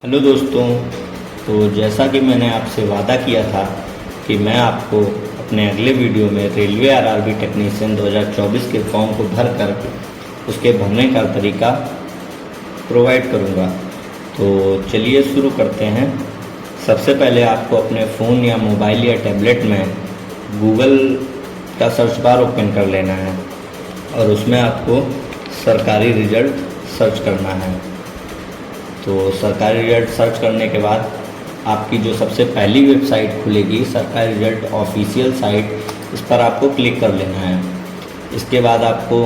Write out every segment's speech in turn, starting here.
Hello दोस्तों। तो जैसा कि मैंने आपसे वादा किया था कि मैं आपको अपने अगले वीडियो में रेलवे आरआरबी टेक्नीशियन 2024 के फॉर्म को भर कर उसके भरने का तरीका प्रोवाइड करूंगा। तो चलिए शुरू करते हैं। सबसे पहले आपको अपने फ़ोन या मोबाइल या टैबलेट में गूगल का सर्च बार ओपन कर लेना है और उसमें आपको सरकारी रिजल्ट सर्च करना है। तो सरकारी रिजल्ट सर्च करने के बाद आपकी जो सबसे पहली वेबसाइट खुलेगी सरकारी रिजल्ट ऑफिशियल साइट, इस पर आपको क्लिक कर लेना है। इसके बाद आपको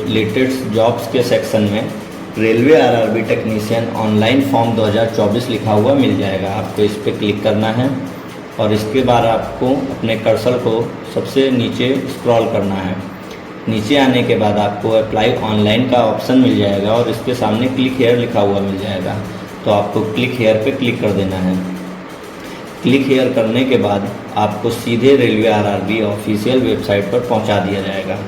लेटेस्ट जॉब्स के सेक्शन में railway RRB technician online form 2024 लिखा हुआ मिल जाएगा। आपको इस पर क्लिक करना है और इसके बाद आपको अपने कर्सर को सबसे नीचे स्क्रॉल करना है। नीचे आने के बाद आपको अप्लाई ऑनलाइन का ऑप्शन मिल जाएगा और इसके सामने क्लिक हेयर लिखा हुआ मिल जाएगा। तो आपको क्लिक हेयर पे क्लिक कर देना है। क्लिक हेयर करने के बाद आपको सीधे रेलवे आरआरबी ऑफिशियल वेबसाइट पर पहुंचा दिया जाएगा।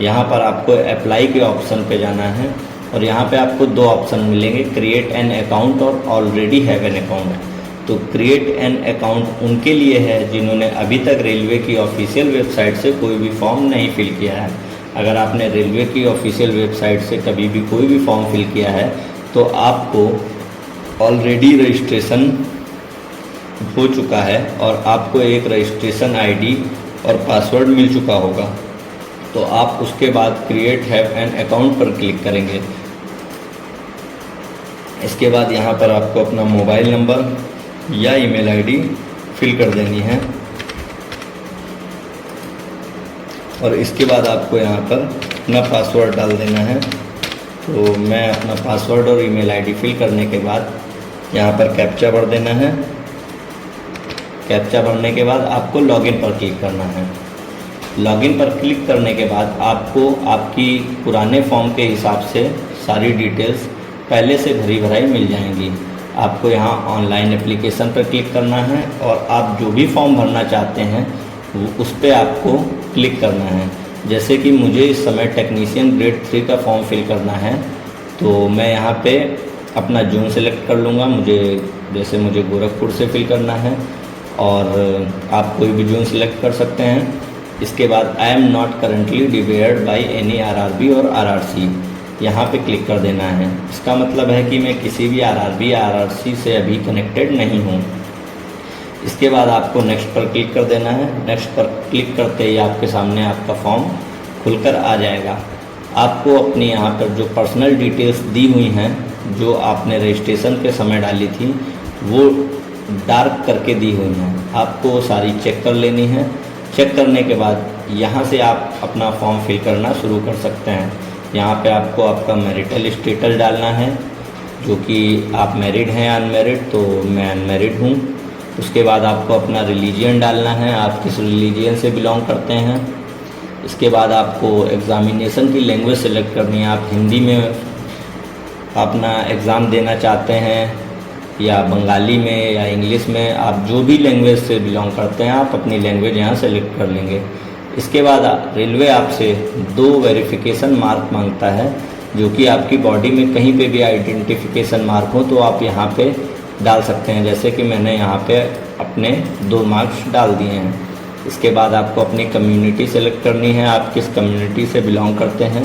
यहां पर आपको अप्लाई के ऑप्शन पे जाना है और यहां पे आपको दो ऑप्शन मिलेंगे, क्रिएट एन अकाउंट और ऑलरेडी हैव एन अकाउंट। तो क्रिएट एन अकाउंट उनके लिए है जिन्होंने अभी तक रेलवे की ऑफिशियल वेबसाइट से कोई भी फॉर्म नहीं फिल किया है। अगर आपने रेलवे की ऑफिशियल वेबसाइट से कभी भी कोई भी फॉर्म फिल किया है तो आपको ऑलरेडी रजिस्ट्रेशन हो चुका है और आपको एक रजिस्ट्रेशन आईडी और पासवर्ड मिल चुका होगा। तो आप उसके बाद क्रिएट हैव एन अकाउंट पर क्लिक करेंगे। इसके बाद यहाँ पर आपको अपना मोबाइल नंबर या ईमेल आईडी फिल कर देनी है और इसके बाद आपको यहाँ पर अपना पासवर्ड डाल देना है। तो मैं अपना पासवर्ड और ईमेल आईडी फिल करने के बाद यहाँ पर कैप्चा भर देना है। कैप्चा भरने के बाद आपको लॉगिन पर क्लिक करना है। लॉगिन पर क्लिक करने के बाद आपको आपकी पुराने फॉर्म के हिसाब से सारी डिटेल्स पहले से भरी भराई मिल जाएंगी। आपको यहाँ ऑनलाइन एप्लीकेशन पर क्लिक करना है और आप जो भी फॉर्म भरना चाहते हैं उस पर आपको क्लिक करना है। जैसे कि मुझे इस समय टेक्नीशियन ग्रेड 3 का फॉर्म फिल करना है तो मैं यहाँ पे अपना जोन सेलेक्ट कर लूँगा। मुझे गोरखपुर से फिल करना है और आप कोई भी जोन सेलेक्ट कर सकते हैं। इसके बाद I am not currently debarred by any RRB और आरआरसी, यहाँ पे क्लिक कर देना है। इसका मतलब है कि मैं किसी भी आरआरबी या आरआरसी से अभी कनेक्टेड नहीं हूँ। इसके बाद आपको नेक्स्ट पर क्लिक कर देना है। नेक्स्ट पर क्लिक करते ही आपके सामने आपका फॉर्म खुलकर आ जाएगा। आपको अपनी यहाँ पर जो पर्सनल डिटेल्स दी हुई हैं, जो आपने रजिस्ट्रेशन के समय डाली थी, वो डार्क करके दी हुई हैं। आपको वो सारी चेक कर लेनी है। चेक करने के बाद यहाँ से आप अपना फॉर्म फिल करना शुरू कर सकते हैं। यहाँ पे आपको आपका मैरिटल स्टेटस डालना है, जो कि आप मैरिड हैं या अनमैरिड। तो मैं अनमैरिड हूँ। उसके बाद आपको अपना रिलीजियन डालना है, आप किस रिलीजियन से बिलोंग करते हैं। इसके बाद आपको एग्ज़ामिनेशन की लैंग्वेज सेलेक्ट करनी है। आप हिंदी में अपना एग्ज़ाम देना चाहते हैं या बंगाली में या इंग्लिश में, आप जो भी लैंग्वेज से बिलोंग करते हैं आप अपनी लैंग्वेज यहाँ सेलेक्ट कर लेंगे। इसके बाद रेलवे आपसे 2 वेरिफिकेशन मार्क मांगता है, जो कि आपकी बॉडी में कहीं पे भी आइडेंटिफिकेशन मार्क हो तो आप यहाँ पे डाल सकते हैं। जैसे कि मैंने यहाँ पे अपने 2 मार्क्स डाल दिए हैं। इसके बाद आपको अपनी कम्युनिटी सेलेक्ट करनी है, आप किस कम्युनिटी से बिलोंग करते हैं।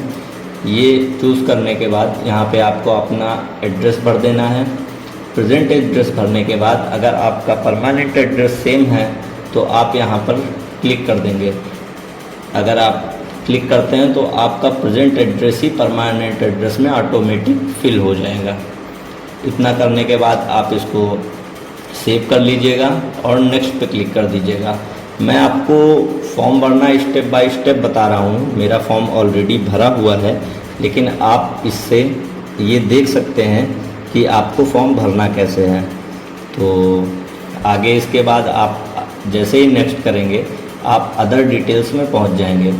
ये चूज़ करने के बाद यहाँ पे आपको अपना एड्रेस भर देना है। प्रेजेंट एड्रेस भरने के बाद अगर आपका परमानेंट एड्रेस सेम है तो आप यहाँ पर क्लिक कर देंगे। अगर आप क्लिक करते हैं तो आपका प्रेजेंट एड्रेस ही परमानेंट एड्रेस में ऑटोमेटिक फिल हो जाएगा। इतना करने के बाद आप इसको सेव कर लीजिएगा और नेक्स्ट पे क्लिक कर दीजिएगा। मैं आपको फॉर्म भरना स्टेप बाय स्टेप बता रहा हूँ। मेरा फॉर्म ऑलरेडी भरा हुआ है, लेकिन आप इससे ये देख सकते हैं कि आपको फॉर्म भरना कैसे है। तो आगे इसके बाद आप जैसे ही नेक्स्ट करेंगे आप अदर डिटेल्स में पहुँच जाएंगे।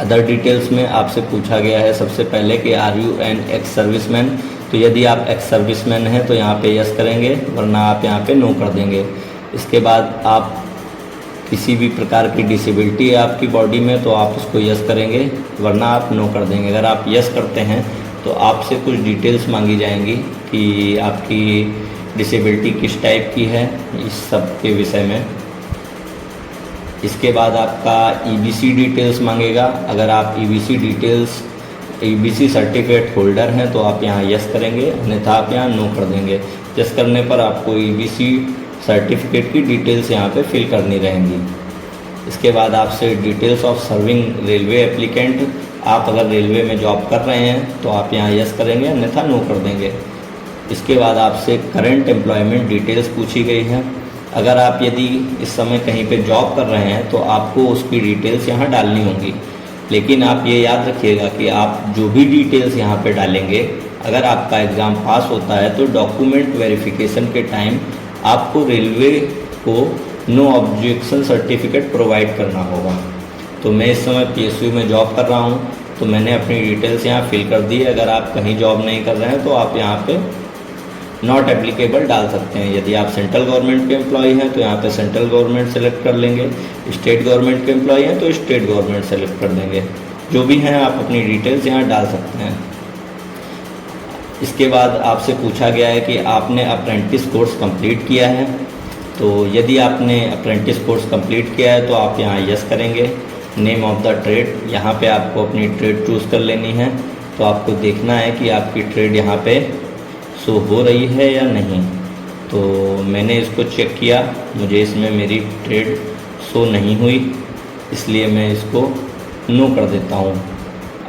अदर डिटेल्स में आपसे पूछा गया है सबसे पहले कि are you an ex serviceman. तो यदि आप एक्स सर्विसमैन हैं तो यहाँ पे यस करेंगे, वरना आप यहाँ पे नो कर देंगे। इसके बाद आप किसी भी प्रकार की डिसेबिलिटी है आपकी बॉडी में तो आप उसको यस करेंगे, वरना आप नो कर देंगे। अगर आप यस करते हैं तो आपसे कुछ डिटेल्स मांगी जाएंगी कि आपकी डिसेबिलिटी किस टाइप की है, इस सब के विषय में। इसके बाद आपका ईबीसी डिटेल्स मांगेगा। अगर आप ईबीसी सर्टिफिकेट होल्डर हैं तो आप यहाँ यस करेंगे, अन्यथा आप यहाँ नो कर देंगे। यस करने पर आपको ईबीसी सर्टिफिकेट की डिटेल्स यहाँ पे फिल करनी रहेंगी। इसके बाद आपसे details of serving railway applicant, आप अगर रेलवे में जॉब कर रहे हैं तो आप यहाँ यस करेंगे, अन्यथा नो कर देंगे। इसके बाद आपसे करंट एम्प्लॉयमेंट डिटेल्स पूछी गई है। अगर आप यदि इस समय कहीं पे जॉब कर रहे हैं तो आपको उसकी डिटेल्स यहाँ डालनी होंगी, लेकिन आप ये याद रखिएगा कि आप जो भी डिटेल्स यहाँ पे डालेंगे, अगर आपका एग्ज़ाम पास होता है तो डॉक्यूमेंट वेरिफिकेशन के टाइम आपको रेलवे को नो ऑब्जेक्शन सर्टिफिकेट प्रोवाइड करना होगा। तो मैं इस समय पीएसयू में जॉब कर रहा हूँ, तो मैंने अपनी डिटेल्स यहाँ फिल कर दी है। अगर आप कहीं जॉब नहीं कर रहे हैं तो आप यहाँ पे नॉट एप्लीकेबल डाल सकते हैं। यदि आप सेंट्रल गवर्नमेंट के एम्प्लॉय हैं तो यहाँ पे सेंट्रल गवर्नमेंट सेलेक्ट कर लेंगे, स्टेट गवर्नमेंट के एम्प्लॉय हैं तो स्टेट गवर्नमेंट सेलेक्ट कर देंगे। जो भी हैं आप अपनी डिटेल्स यहाँ डाल सकते हैं। इसके बाद आपसे पूछा गया है कि आपने अप्रेंटिस कोर्स कंप्लीट किया है। तो यदि आपने अप्रेंटिस कोर्स कंप्लीट किया है तो आप यहाँ यस करेंगे। नेम ऑफ द ट्रेड, यहाँ पे आपको अपनी ट्रेड चूज़ कर लेनी है। तो आपको देखना है कि आपकी ट्रेड यहाँ पे शो हो रही है या नहीं। तो मैंने इसको चेक किया, मुझे इसमें मेरी ट्रेड शो नहीं हुई, इसलिए मैं इसको नो कर देता हूँ।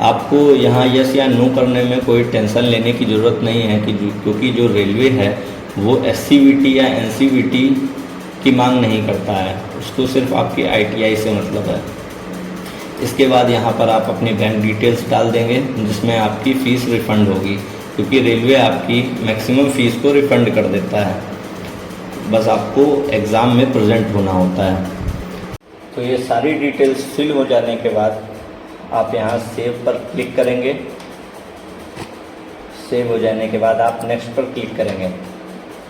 आपको यहाँ यस या नो करने में कोई टेंशन लेने की ज़रूरत नहीं है क्योंकि जो रेलवे है वो एससीवीटी या एनसीवीटी की मांग नहीं करता है, उसको सिर्फ आपकी आईटीआई से मतलब है। इसके बाद यहाँ पर आप अपनी बैंक डिटेल्स डाल देंगे जिसमें आपकी फ़ीस रिफ़ंड होगी, क्योंकि रेलवे आपकी मैक्सिमम फ़ीस को रिफ़ंड कर देता है, बस आपको एग्ज़ाम में प्रेजेंट होना होता है। तो ये सारी डिटेल्स फिल हो जाने के बाद आप यहाँ सेव पर क्लिक करेंगे। सेव हो जाने के बाद आप नेक्स्ट पर क्लिक करेंगे।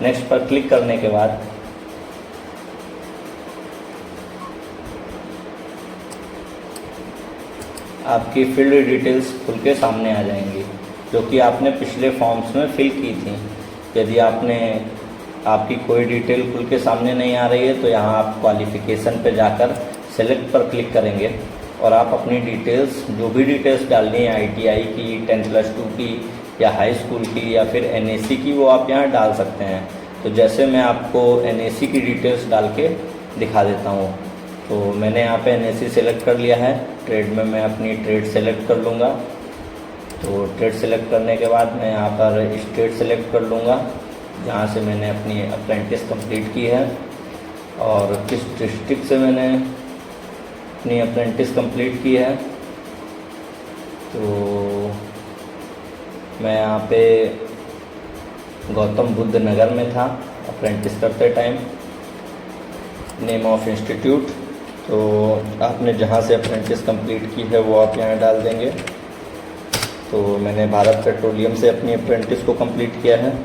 नेक्स्ट पर क्लिक करने के बाद आपकी फील्ड डिटेल्स खुल के सामने आ जाएंगी, जो कि आपने पिछले फॉर्म्स में फिल की थी। यदि आपकी कोई डिटेल खुल के सामने नहीं आ रही है तो यहाँ आप क्वालिफ़िकेशन पे जाकर सेलेक्ट पर क्लिक करेंगे और आप अपनी डिटेल्स, जो भी डिटेल्स डालनी है, आईटीआई की, 10+2 की या हाई स्कूल की या फिर एनएसी की, वो आप यहाँ डाल सकते हैं। तो जैसे मैं आपको एनएसी की डिटेल्स डाल के दिखा देता हूँ। तो मैंने यहाँ पे एनएसी सेलेक्ट कर लिया है। ट्रेड में मैं अपनी ट्रेड सेलेक्ट कर लूँगा। तो ट्रेड सेलेक्ट करने के बाद मैं यहाँ पर स्टेट सेलेक्ट कर लूँगा जहाँ से मैंने अपनी अप्रेंटिस कंप्लीट की है और किस डिस्ट्रिक्ट से मैंने अपनी अप्रेंटिस कंप्लीट की है। तो मैं यहाँ पे गौतम बुद्ध नगर में था अप्रेंटिस करते टाइम। नेम ऑफ इंस्टीट्यूट, तो आपने जहाँ से अप्रेंटिस कंप्लीट की है वो आप यहाँ डाल देंगे। तो मैंने भारत पेट्रोलियम से अपनी अप्रेंटिस को कंप्लीट किया है।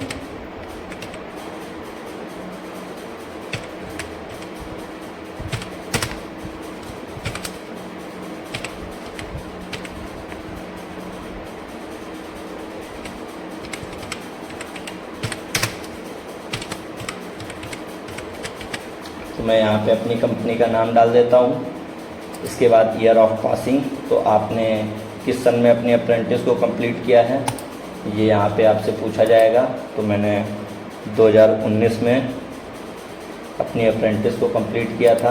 तो मैं यहाँ पे अपनी कंपनी का नाम डाल देता हूँ। इसके बाद ईयर ऑफ पासिंग, तो आपने किस सन में अपनी अप्रेंटिस को कंप्लीट किया है ये यहाँ पे आपसे पूछा जाएगा। तो मैंने 2019 में अपनी अप्रेंटिस को कंप्लीट किया था,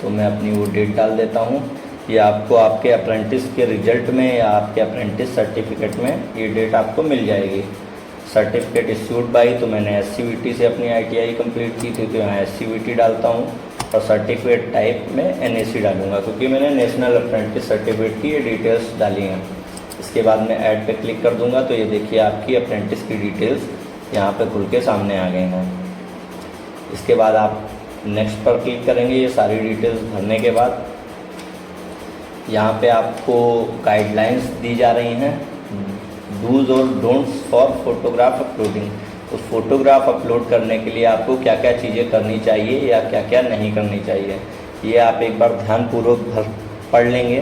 तो मैं अपनी वो डेट डाल देता हूँ। ये आपको आपके अप्रेंटिस के रिजल्ट में या आपके अप्रेंटिस सर्टिफिकेट में ये डेट आपको मिल जाएगी। सर्टिफिकेट इश्यूड बाई, तो मैंने एससीवीटी से अपनी आईटीआई कंप्लीट की थी, तो यहाँ एससीवीटी डालता हूँ और सर्टिफिकेट टाइप में एनएसी डालूंगा क्योंकि मैंने नेशनल अप्रेंटिस सर्टिफिकेट की ये डिटेल्स डाली हैं। इसके बाद मैं ऐड पे क्लिक कर दूंगा तो ये देखिए आपकी अप्रेंटिस की डिटेल्स यहाँ पे खुल के सामने आ गए हैं। इसके बाद आप नेक्स्ट पर क्लिक करेंगे। ये सारी डिटेल्स भरने के बाद यहाँ पे आपको गाइडलाइंस दी जा रही हैं, डूज और डोंट्स फॉर फोटोग्राफ अपलोडिंग। तो फोटोग्राफ अपलोड करने के लिए आपको क्या क्या चीज़ें करनी चाहिए या क्या क्या नहीं करनी चाहिए, ये आप एक बार ध्यानपूर्वक पढ़ लेंगे,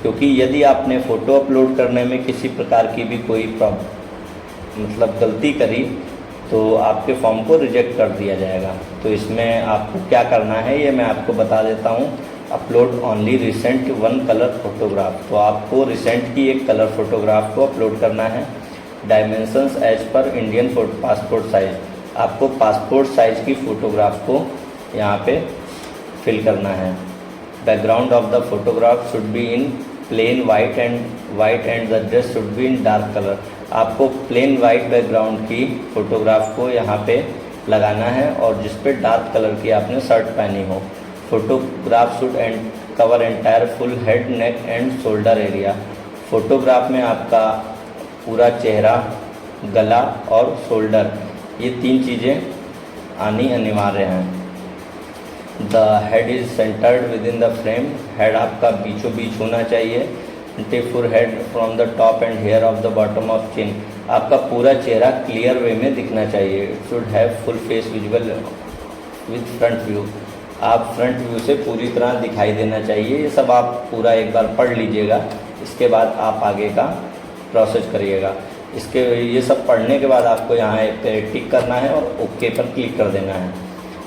क्योंकि यदि आपने फ़ोटो अपलोड करने में किसी प्रकार की भी कोई गलती करी तो आपके फॉर्म को रिजेक्ट कर दिया जाएगा। तो इसमें आपको क्या करना है ये मैं आपको बता देता हूँ। Upload only recent one colour photograph, तो आपको रिसेंट की एक कलर फोटोग्राफ को अपलोड करना है। Dimensions as per Indian passport size, आपको पासपोर्ट साइज की फ़ोटोग्राफ को यहाँ पे फिल करना है। Background of the photograph should be in plain white and the dress should be in dark colour, आपको प्लेन वाइट बैकग्राउंड की फ़ोटोग्राफ को यहाँ पे लगाना है और जिस पे डार्क कलर की आपने शर्ट पहनी हो। Photograph should cover entire full head, neck and shoulder area, photograph में आपका पूरा चेहरा, गला और शोल्डर, ये 3 चीज़ें आनी अनिवार्य हैं। The head is centred within the frame, head आपका बीचों बीच होना चाहिए। Forehead from the top and hair of the bottom of chin, आपका पूरा चेहरा क्लियर वे में दिखना चाहिए। It should have full face visual with front view, आप फ्रंट व्यू से पूरी तरह दिखाई देना चाहिए। ये सब आप पूरा एक बार पढ़ लीजिएगा, इसके बाद आप आगे का प्रोसेस करिएगा। इसके ये सब पढ़ने के बाद आपको यहाँ एक पे टिक करना है और ओके पर क्लिक कर देना है।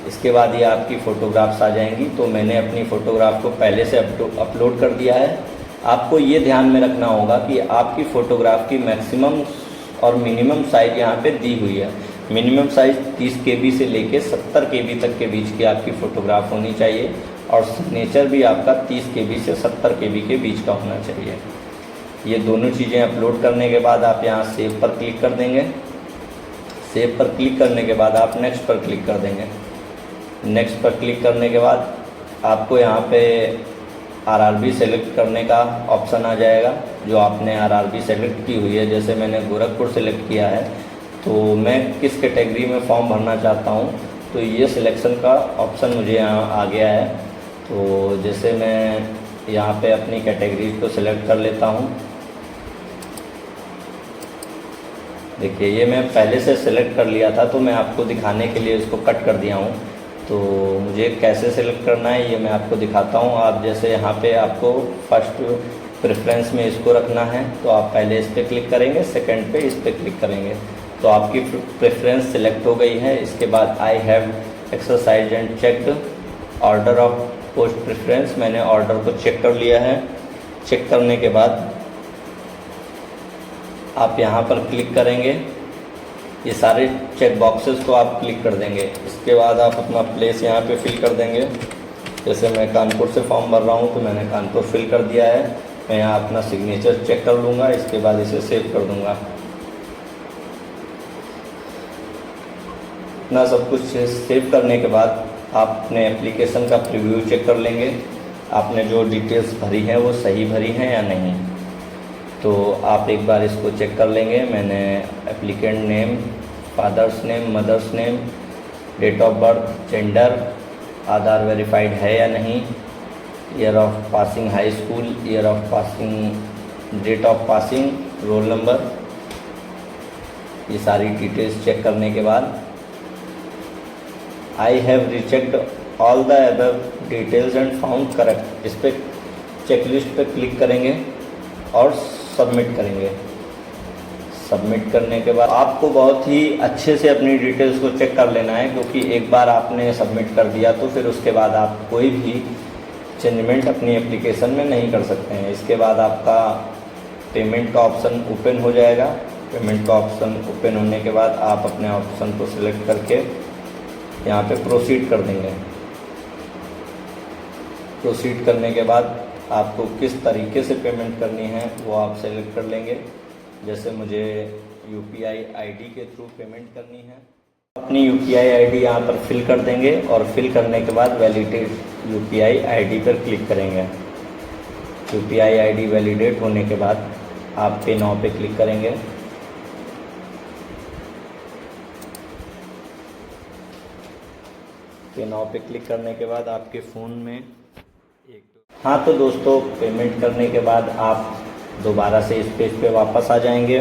इसके बाद ये आपकी फ़ोटोग्राफ्स आ जाएंगी। तो मैंने अपनी फ़ोटोग्राफ को पहले से अपलोड कर दिया है। आपको ये ध्यान में रखना होगा कि आपकी फ़ोटोग्राफ की मैक्सिमम और मिनिमम साइज़ यहाँ पे दी हुई है। मिनिमम साइज़ 30 KB से लेके 70 KB तक के बीच की आपकी फ़ोटोग्राफ होनी चाहिए और सिग्नेचर भी आपका 30 KB से 70 KB के बीच का होना चाहिए। ये दोनों चीज़ें अपलोड करने के बाद आप यहाँ सेव पर क्लिक कर देंगे। सेव पर क्लिक करने के बाद आप नेक्स्ट पर क्लिक कर देंगे। नेक्स्ट पर क्लिक करने के बाद आपको यहाँ पे RRB सेलेक्ट करने का ऑप्शन आ जाएगा। जो आपने RRB सेलेक्ट की हुई है, जैसे मैंने गोरखपुर सेलेक्ट किया है, तो मैं किस कैटेगरी में फॉर्म भरना चाहता हूँ, तो ये सिलेक्शन का ऑप्शन मुझे यहाँ आ गया है। तो जैसे मैं यहाँ पे अपनी कैटेगरीज को सिलेक्ट कर लेता हूँ। देखिए ये मैं पहले से सिलेक्ट कर लिया था, तो मैं आपको दिखाने के लिए इसको कट कर दिया हूँ। तो मुझे कैसे सिलेक्ट करना है ये मैं आपको दिखाता हूँ। आप जैसे यहाँ पे आपको फर्स्ट प्रेफरेंस में इसको रखना है, तो आप पहले इस पर क्लिक करेंगे, सेकंड पे इस पर क्लिक करेंगे, तो आपकी प्रेफरेंस सिलेक्ट हो गई है। इसके बाद I have exercise and checked order of post preference, मैंने ऑर्डर को चेक कर लिया है। चेक करने के बाद आप यहाँ पर क्लिक करेंगे, ये सारे चेक बॉक्सेस को आप क्लिक कर देंगे। इसके बाद आप अपना प्लेस यहाँ पे फिल कर देंगे। जैसे मैं कानपुर से फॉर्म भर रहा हूँ, तो मैंने कानपुर फिल कर दिया है। मैं यहाँ अपना सिग्नेचर चेक कर लूँगा, इसके बाद इसे सेव कर दूँगा। इतना सब कुछ सेव करने के बाद आप अपने एप्लीकेशन का प्रीव्यू चेक कर लेंगे, आपने जो डिटेल्स भरी हैं वो सही भरी हैं या नहीं। तो आप एक बार इसको चेक कर लेंगे। मैंने applicant name, father's name, mother's name, date of birth, gender, Aadhaar verified है या नहीं, year of passing high school, year of passing, date of passing, roll number, ये सारी डिटेल्स चेक करने के बाद I have rechecked all the above details and found correct, इस पर चेकलिस्ट पे क्लिक करेंगे और सबमिट करेंगे। सबमिट करने के बाद आपको बहुत ही अच्छे से अपनी डिटेल्स को चेक कर लेना है, क्योंकि एक बार आपने सबमिट कर दिया तो फिर उसके बाद आप कोई भी चेंजमेंट अपनी एप्लीकेशन में नहीं कर सकते हैं। इसके बाद आपका पेमेंट का ऑप्शन ओपन हो जाएगा। पेमेंट का ऑप्शन ओपन होने के बाद आप अपने ऑप्शन को सिलेक्ट करके यहाँ पे प्रोसीड कर देंगे। प्रोसीड करने के बाद आपको किस तरीके से पेमेंट करनी है वो आप सेलेक्ट कर लेंगे। जैसे मुझे UPI ID के थ्रू पेमेंट करनी है, अपनी UPI ID यहाँ पर फिल कर देंगे और फिल करने के बाद वैलिडेट UPI ID पर क्लिक करेंगे। UPI ID वैलिडेट होने के बाद आप पे नाउ पे क्लिक करेंगे। पे नाउ पे क्लिक करने के बाद आपके फ़ोन में हाँ, तो दोस्तों पेमेंट करने के बाद आप दोबारा से इस पेज पे वापस आ जाएंगे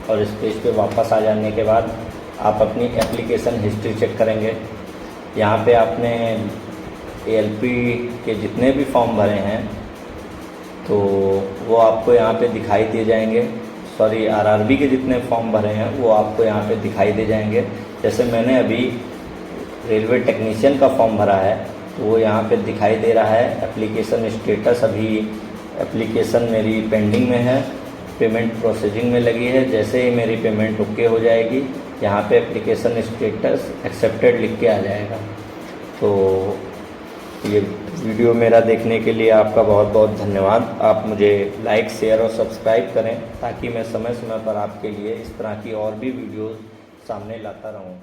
और इस पेज पे वापस आ जाने के बाद आप अपनी एप्लीकेशन हिस्ट्री चेक करेंगे। यहाँ पे आपने ALP के जितने भी फॉर्म भरे हैं तो वो आपको यहाँ पे दिखाई दे जाएंगे। सॉरी, RRB के जितने फॉर्म भरे हैं वो आपको यहाँ पे दिखाई दे जाएंगे। जैसे मैंने अभी रेलवे टेक्नीशियन का फॉर्म भरा है, तो वो यहाँ पे दिखाई दे रहा है एप्लीकेशन स्टेटस। अभी एप्लीकेशन मेरी पेंडिंग में है, पेमेंट प्रोसेसिंग में लगी है। जैसे ही मेरी पेमेंट ओके हो जाएगी, यहाँ पे एप्लीकेशन स्टेटस एक्सेप्टेड लिख के आ जाएगा। तो ये वीडियो मेरा देखने के लिए आपका बहुत बहुत धन्यवाद। आप मुझे लाइक, शेयर और सब्सक्राइब करें, ताकि मैं समय समय पर आपके लिए इस तरह की और भी वीडियोस सामने लाता रहूं।